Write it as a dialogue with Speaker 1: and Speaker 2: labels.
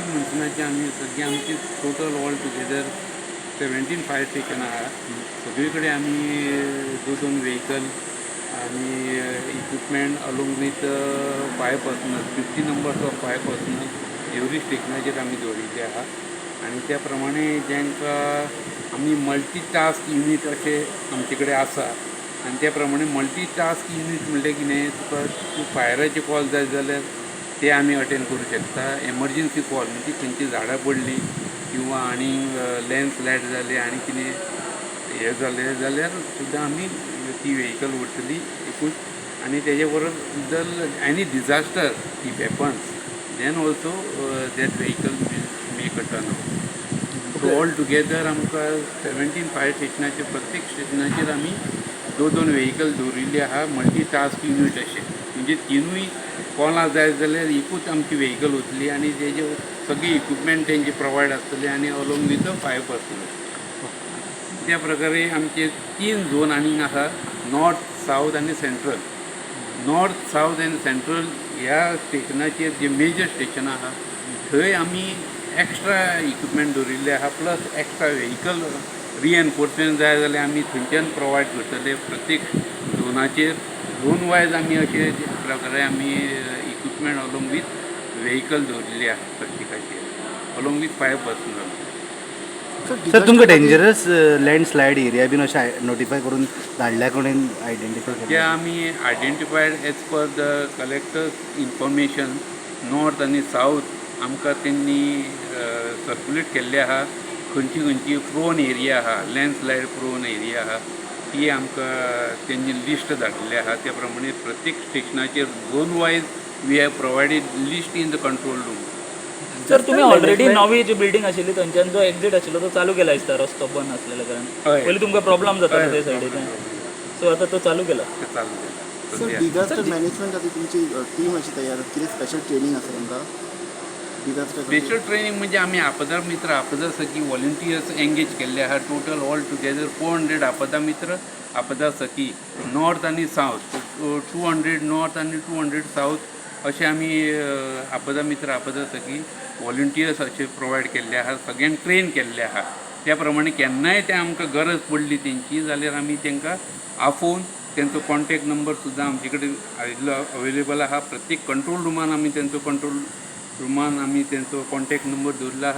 Speaker 1: म्हणटनाची आमी सद्या आमची total all together 17 fire station आहा. सगळे कडेन आमी 2 व्हेकल आणि equipment along with 5 personal 50 numbers of 5 personal every स्टेशनाचेर आमी दवरिल्ले आहा. आणि त्या प्रमाणे जांकां आमी मल्टीटास्क युनीट अशे आमचे कडेन आसा. आनी त्या प्रमाणे मल्टीटास्क युनीट म्हणल्यार कितें, तुका फायराचे कॉल जाय जाल्यार ते आमी अटेंड करूं शकता. एमर्जन्सी कॉल म्हणजे खंयची झाडां पडली किंवा आनी लँडस्लायड जाले आनी कितें हें जालें जाल्यार सुद्दां आमी ती व्हेकल व्हरतली एकूच. आनी तेजे बरोबर जर any disaster if happens then also that vehicle make a turn out. So all together आमकां 17 फायर स्टेशनाचेर प्रत्येक स्टेशनाचेर आमी 2 व्हेकल दवरिल्ले आहा. मल्टीटास्क युनीट अशें म्हणजे तिनूय कॉलां जाय जाल्यार एकूच आमची व्हेकल वतली आनी तेजे सगळी इक्विपमेंट तेंचे प्रोवायड आसतले आनी अलोंग विथ 5 पर्सनल. त्या प्रकारे आमचे 3 झोन आनीक आसा, नॉर्थ, सावथ आनी सेंट्रल. नॉर्थ, सावथ आनी सेंट्रल ह्या स्टेशनाचेर जे मेजर स्टेशनां आहा थंय आमी एक्स्ट्रा इक्विपमेंट दवरिल्ले आहा. प्लस एक्स्ट्रा व्हेकल रिएनफोर्समेंट जाय जाल्यार आमी थंयच्यान प्रोवायड करतले. प्रत्येक झोनाचेर झोन वायज आमी अशे प्रकारे आमी इक्विपमेंट अलोंग वीथ व्हेकल दवरिल्ले आहा प्रत्येकाचेर अलोंग वीथ 5 पर्सनल.
Speaker 2: सर तुमकां डेंजरस लँडस्लायड एरिया बीन अशें नोटिफाय करून धाडल्या कडेन आयडेंटिफाय
Speaker 1: सद्या आमी identified as per the collector's information north आनी सावथ आमकां तेंनी सर्क्युलेट केल्ले आहा. खंयची प्रोन एरिया आहा, लँडस्लायड प्रोन एरिया आहा ती आमकां तेंची लिस्ट धाडलेली आहा. त्या प्रमाणे प्रत्येक स्टेशनाचेर zone wise we have provided list in the control room.
Speaker 3: Sir तुम्ही ऑलरेडी नवी जी बिल्डिंग आशिल्ली थंयच्यान जो एक्झिट आशिल्लो तो चालू केला दिसता, रस्तो बंद आसलेल्या कारण. पयलीं तुमकां प्रॉब्लम जातालो ते सायडीन, सो आतां तो चालू केला.
Speaker 4: सर डिझास्टर मॅनेजमेंट खातीर तुमची टीम अशी तयार कितें स्पेशल ट्रेनिंग आसा तुमकां डिझास्टर?
Speaker 1: स्पेशल ट्रेनिंग म्हणजे आमी आपदा मित्र आपदा सखी व्हॉलंटियर्स एंगेज केल्ले आहा. टोटल ऑल टुगेदर 400 आपदा मित्र आपदा सखी नॉर्थ आनी सावथ 200 नॉर्थ आनी 200 सावथ अशें आमी आपदा मित्र आपदा सखी व्हॉलंटियर्स अशे प्रोवायड केल्ले आहा. सगळ्यांक ट्रेन केल्ले आहा. त्या प्रमाणे केन्नाय ते आमकां गरज पडली तेंची जाल्यार आमी तेंकां आफोवन तेंचो कॉन्टॅक्ट नंबर सुद्दां आमचे कडेन अवेलेबल आहा. प्रत्येक कंट्रोल रुमान आमी तेंचो कॉन्टॅक्ट नंबर दवरिल्लो आहा.